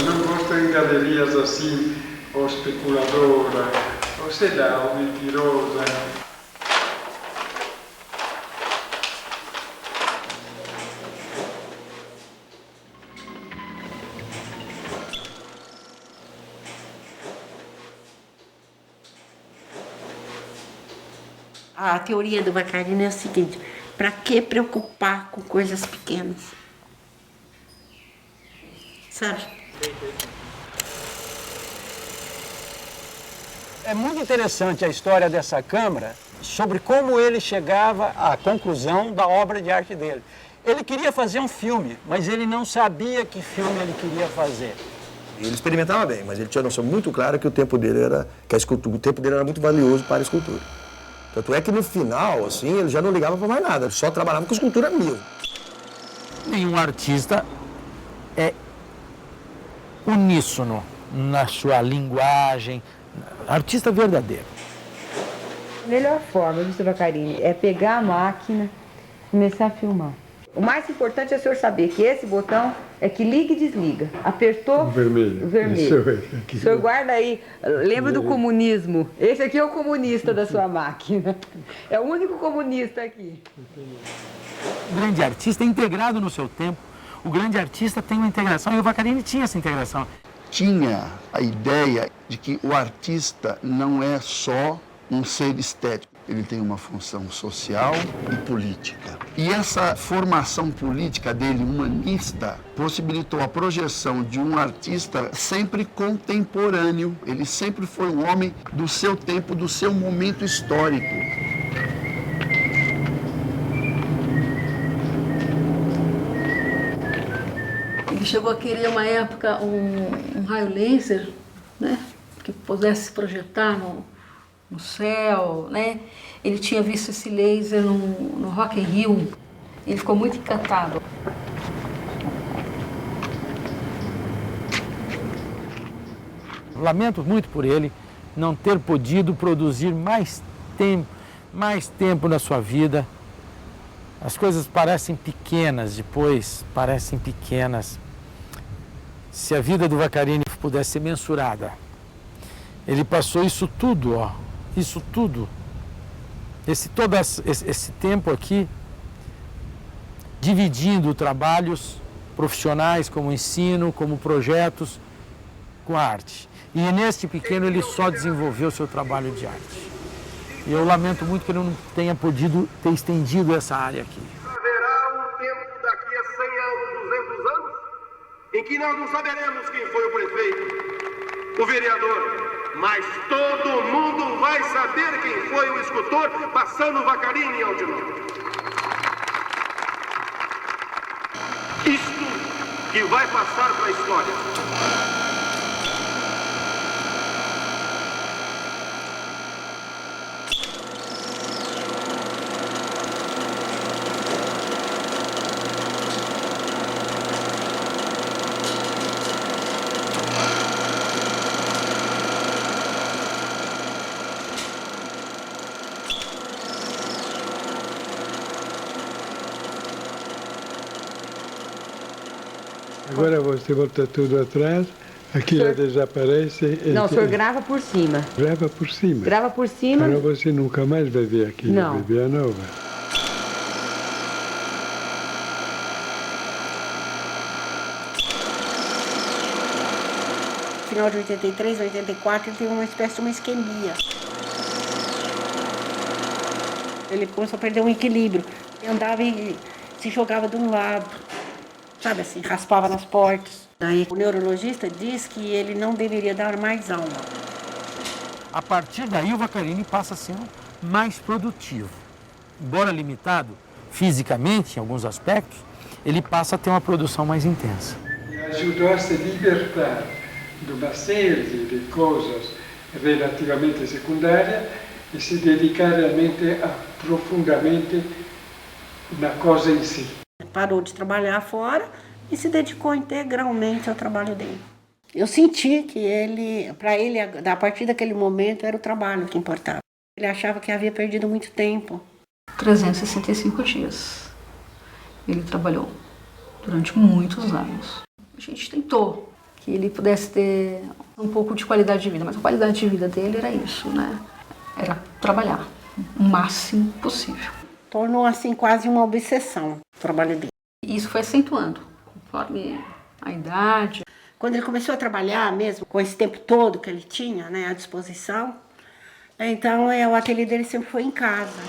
Não gosto em galerias assim, ou especuladora, ou sei lá, ou mentirosa. A teoria do Vaccarino é o seguinte: para que preocupar com coisas pequenas? Sabe? É muito interessante a história dessa câmara sobre como ele chegava à conclusão da obra de arte dele. Ele queria fazer um filme, mas ele não sabia que filme ele queria fazer. Ele experimentava bem, mas ele tinha a noção muito clara que o tempo dele era, que a escultura, o tempo dele era muito valioso para a escultura. Tanto é que no final, assim, ele já não ligava para mais nada, ele só trabalhava com escultura mesmo. Nenhum artista é uníssono na sua linguagem, artista verdadeiro. A melhor forma, Mr. Vaccarini, é pegar a máquina e começar a filmar. O mais importante é o senhor saber que esse botão é que liga e desliga. Apertou, o vermelho. O senhor guarda aí, lembra do comunismo. Esse aqui é o comunista da sua máquina. É o único comunista aqui. O grande artista é integrado no seu tempo. O grande artista tem uma integração, e o Vaccarini tinha essa integração. Tinha a ideia de que o artista não é só um ser estético. Ele tem uma função social e política. E essa formação política dele, humanista, possibilitou a projeção de um artista sempre contemporâneo. Ele sempre foi um homem do seu tempo, do seu momento histórico. Ele chegou a querer, uma época, um raio laser, né, que pudesse se projetar no céu, né? Ele tinha visto esse laser no Rock in Rio. Ele ficou muito encantado. Lamento muito por ele não ter podido produzir mais tempo na sua vida. As coisas parecem pequenas, depois parecem pequenas. Se a vida do Vaccarini pudesse ser mensurada, ele passou isso tudo, ó, isso tudo, esse tempo aqui, dividindo trabalhos profissionais como ensino, como projetos, com a arte. E neste pequeno ele só desenvolveu seu trabalho de arte. E eu lamento muito que ele não tenha podido ter estendido essa área aqui. Haverá um tempo daqui a 100 anos, 200 anos, em que nós não saberemos quem foi o prefeito, o vereador, mas todo mundo vai saber quem foi o escultor passando o Vaccarini ao de novo. Isto que vai passar para a história. Agora você volta tudo atrás, aquilo desaparece. Não, o senhor grava por cima. Grava por cima. Grava por cima. Para você nunca mais vai ver aquilo, Não. vai ver a nova. No final de 83, 84, ele teve uma espécie de uma isquemia. Ele começou a perder um equilíbrio. Ele andava e se jogava de um lado, sabe assim, raspava nas portas. Aí o neurologista diz que ele não deveria dar mais aula. A partir daí o Vaccarini passa a ser mais produtivo. Embora limitado fisicamente em alguns aspectos, ele passa a ter uma produção mais intensa. Ajudou a se libertar de uma série de coisas relativamente secundárias e se dedicar realmente profundamente na coisa em si. Parou de trabalhar fora e se dedicou integralmente ao trabalho dele. Eu senti que ele, para ele, a partir daquele momento, era o trabalho que importava. Ele achava que havia perdido muito tempo. 365 dias. Ele trabalhou durante muitos anos. A gente tentou que ele pudesse ter um pouco de qualidade de vida. Mas a qualidade de vida dele era isso, né? Era trabalhar o máximo possível. Tornou assim quase uma obsessão o trabalho dele. E isso foi acentuando, conforme a idade. Quando ele começou a trabalhar mesmo, com esse tempo todo que ele tinha, né, à disposição, então o ateliê dele sempre foi em casa.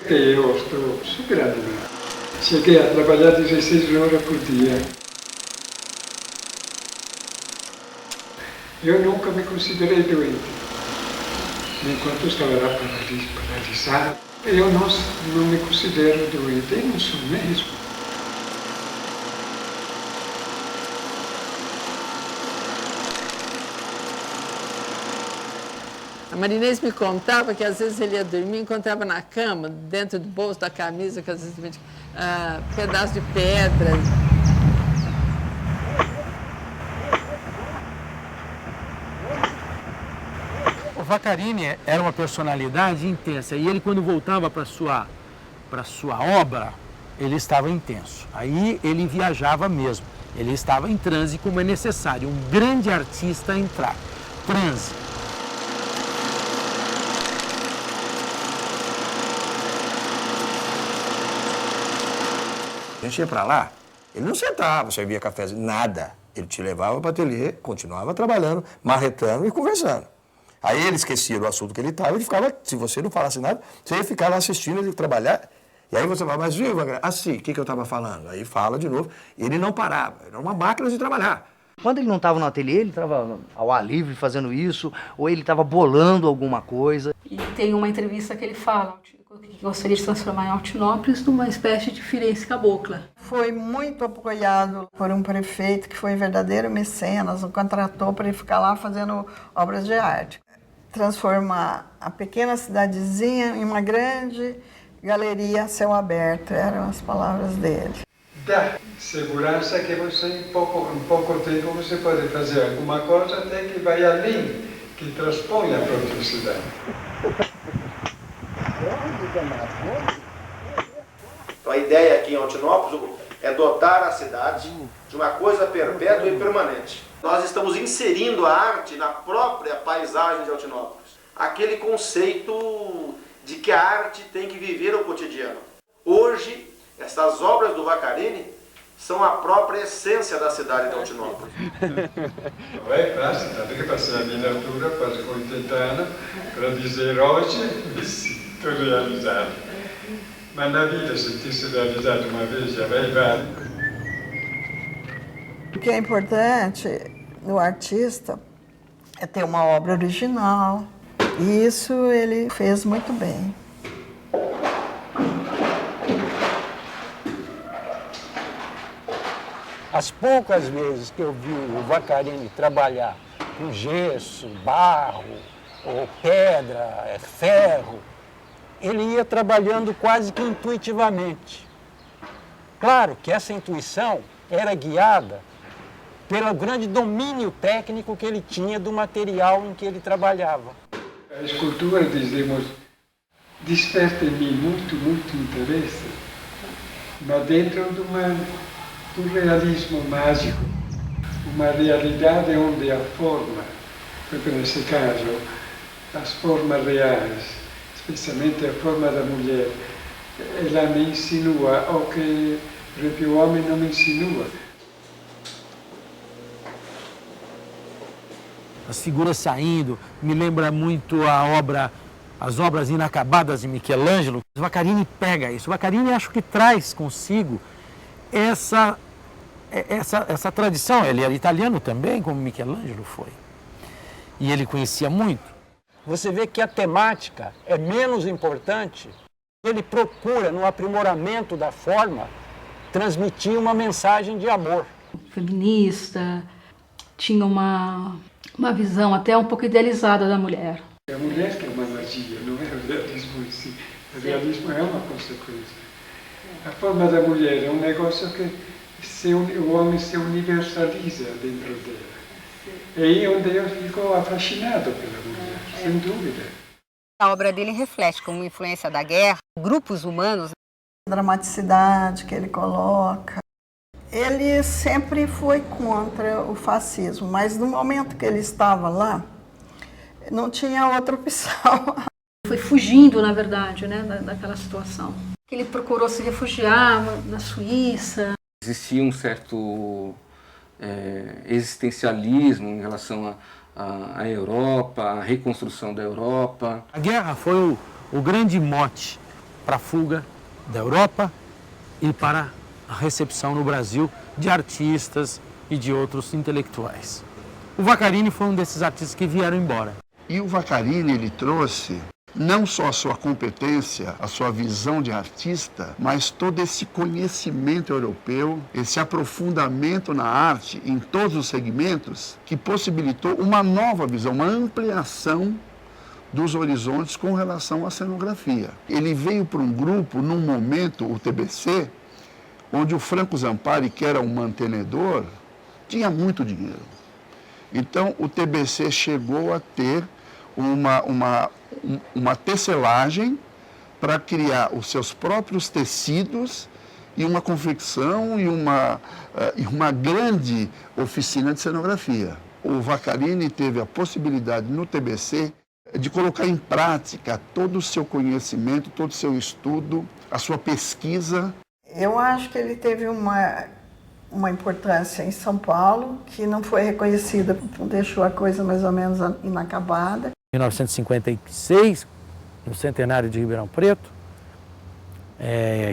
Eu estou super admirado. Cheguei a trabalhar 16 horas por dia. Eu nunca me considerei doente. Enquanto estava lá paralisado, eu não me considero doente, eu não sou mesmo. A Marinês me contava que às vezes ele ia dormir e encontrava na cama, dentro do bolso da camisa, que às vezes pedaço de pedra. O Vaccarini era uma personalidade intensa e ele, quando voltava para sua obra, ele estava intenso. Aí ele viajava mesmo, ele estava em transe como é necessário um grande artista entrar. Transe. A gente ia para lá, ele não sentava, servia cafezinho, nada. Ele te levava para o ateliê, continuava trabalhando, marretando e conversando. Aí ele esquecia do assunto que ele estava, ele ficava, se você não falasse nada, você ia ficar lá assistindo ele trabalhar. E aí você fala, mas viu, assim, o que eu estava falando? Aí fala de novo. Ele não parava, era uma máquina de trabalhar. Quando ele não estava no ateliê, ele estava ao ar livre fazendo isso, ou ele estava bolando alguma coisa. E tem uma entrevista que ele fala que gostaria de transformar em Altinópolis numa espécie de Firenze cabocla. Foi muito apoiado por um prefeito que foi verdadeiro mecenas, o contratou para ele ficar lá fazendo obras de arte. Transformar a pequena cidadezinha em uma grande galeria a céu aberto, eram as palavras dele. Dá segurança que você, em pouco tempo, você pode fazer alguma coisa até que vai além, que transpõe a própria cidade. Então a ideia aqui em Altinópolis é dotar a cidade de uma coisa perpétua e permanente. Nós estamos inserindo a arte na própria paisagem de Altinópolis. Aquele conceito de que a arte tem que viver o cotidiano. Hoje, essas obras do Vaccarini são a própria essência da cidade de Altinópolis. Não é fácil, também passei a minha altura, quase com 80 anos, para dizer hoje, me sinto realizado. Mas na vida, sentir-se realizado uma vez já vai válido. O que é importante no artista é ter uma obra original. E isso ele fez muito bem. As poucas vezes que eu vi o Vaccarini trabalhar com gesso, barro, ou pedra, ferro, ele ia trabalhando quase que intuitivamente. Claro que essa intuição era guiada pelo grande domínio técnico que ele tinha do material em que ele trabalhava. A escultura, dizemos, desperta em mim muito interesse, mas dentro de um realismo mágico, uma realidade onde a forma, nesse caso, as formas reais, especialmente a forma da mulher, ela me insinua o que o homem não me insinua. As figuras saindo, me lembra muito as obras inacabadas de Michelangelo. O Vaccarini pega isso. O Vaccarini acho que traz consigo essa tradição. Ele era italiano também, como Michelangelo foi. E ele conhecia muito. Você vê que a temática é menos importante. Ele procura, no aprimoramento da forma, transmitir uma mensagem de amor. Feminista, tinha uma visão até um pouco idealizada da mulher. É a mulher que é uma magia, não é o realismo em si. O realismo é uma consequência. A forma da mulher é um negócio que o homem se universaliza dentro dela. É aí onde eu fico fascinado pela mulher, sem dúvida. A obra dele reflete como influência da guerra, grupos humanos. A dramaticidade que ele coloca. Ele sempre foi contra o fascismo, mas no momento que ele estava lá, não tinha outra opção. Foi fugindo, na verdade, né, daquela situação. Ele procurou se refugiar na Suíça. Existia um certo existencialismo em relação à Europa, à reconstrução da Europa. A guerra foi o grande mote para a fuga da Europa e para a recepção no Brasil de artistas e de outros intelectuais. O Vaccarini foi um desses artistas que vieram embora. E o Vaccarini, ele trouxe não só a sua competência, a sua visão de artista, mas todo esse conhecimento europeu, esse aprofundamento na arte em todos os segmentos, que possibilitou uma nova visão, uma ampliação dos horizontes com relação à cenografia. Ele veio para um grupo, num momento, o TBC, onde o Franco Zampari, que era um mantenedor, tinha muito dinheiro. Então, o TBC chegou a ter uma tecelagem para criar os seus próprios tecidos e uma confecção e uma grande oficina de cenografia. O Vaccarini teve a possibilidade, no TBC, de colocar em prática todo o seu conhecimento, todo o seu estudo, a sua pesquisa. Eu acho que ele teve uma importância em São Paulo que não foi reconhecida, deixou a coisa mais ou menos inacabada. Em 1956, no centenário de Ribeirão Preto,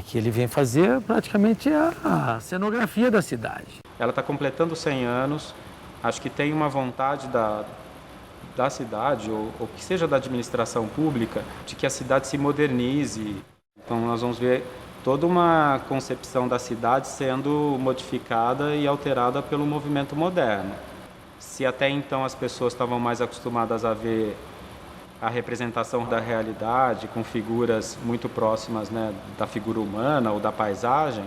que ele vem fazer praticamente a cenografia da cidade. Ela está completando 100 anos, acho que tem uma vontade da cidade, ou que seja da administração pública, de que a cidade se modernize. Então nós vamos ver toda uma concepção da cidade sendo modificada e alterada pelo movimento moderno. Se até então as pessoas estavam mais acostumadas a ver a representação da realidade com figuras muito próximas, né, da figura humana ou da paisagem,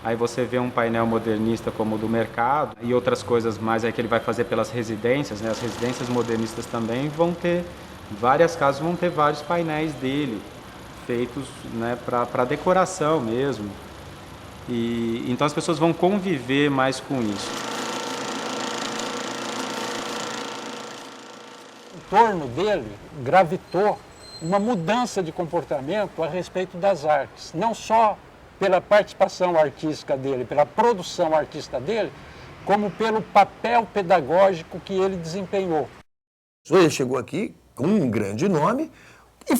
aí você vê um painel modernista como o do Mercado e outras coisas mais aí que ele vai fazer pelas residências, né? As residências modernistas também vão ter, várias casas vão ter vários painéis dele, feitos, né, para decoração mesmo. E então as pessoas vão conviver mais com isso. Em torno dele gravitou uma mudança de comportamento a respeito das artes, não só pela participação artística dele, pela produção artística dele, como pelo papel pedagógico que ele desempenhou. Ele chegou aqui com um grande nome e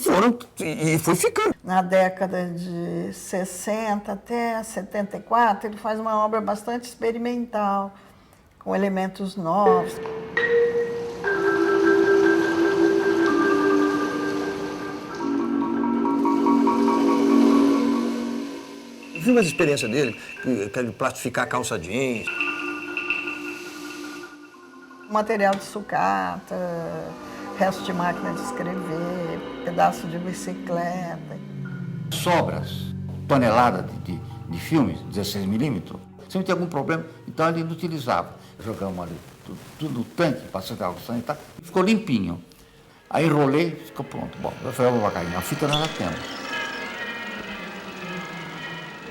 foi ficando. Na década de 60 até 74, ele faz uma obra bastante experimental, com elementos novos. Eu vi umas experiências dele, de plastificar calça jeans. Material de sucata, resto de máquina de escrever, pedaço de bicicleta. Sobras, toneladas de filmes, 16mm, sempre tem algum problema, então ele não utilizava. Jogamos ali tudo no tanque, passando água sanitária, ficou limpinho. Aí enrolei, ficou pronto. Bom, eu falei, Vaccarini, a fita nós já temos.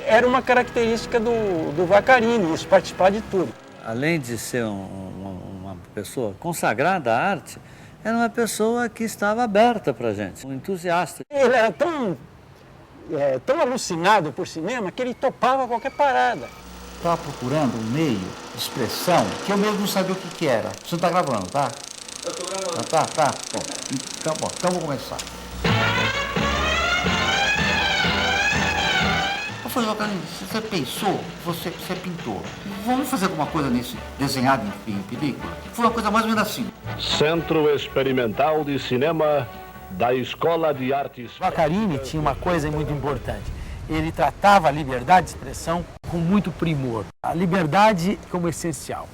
Era uma característica do Vaccarini, isso, participar de tudo. Além de ser uma pessoa consagrada à arte, era uma pessoa que estava aberta para a gente, um entusiasta. Ele era tão alucinado por cinema que ele topava qualquer parada. Estava procurando um meio de expressão que eu mesmo não sabia o que era. Você não está gravando, tá? Eu estou gravando. Tá. Bom, então vou começar. Eu falei, Vaccarini, você pensou, você pintou. Vamos fazer alguma coisa nesse desenhado em película? Foi uma coisa mais ou menos assim. Centro Experimental de Cinema da Escola de Artes. Vaccarini tinha uma coisa muito importante. Ele tratava a liberdade de expressão com muito primor. A liberdade como essencial.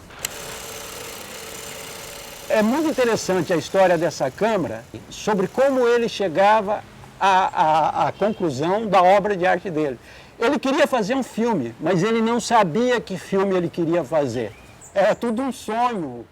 É muito interessante a história dessa Câmara sobre como ele chegava à conclusão da obra de arte dele. Ele queria fazer um filme, mas ele não sabia que filme ele queria fazer. Era tudo um sonho.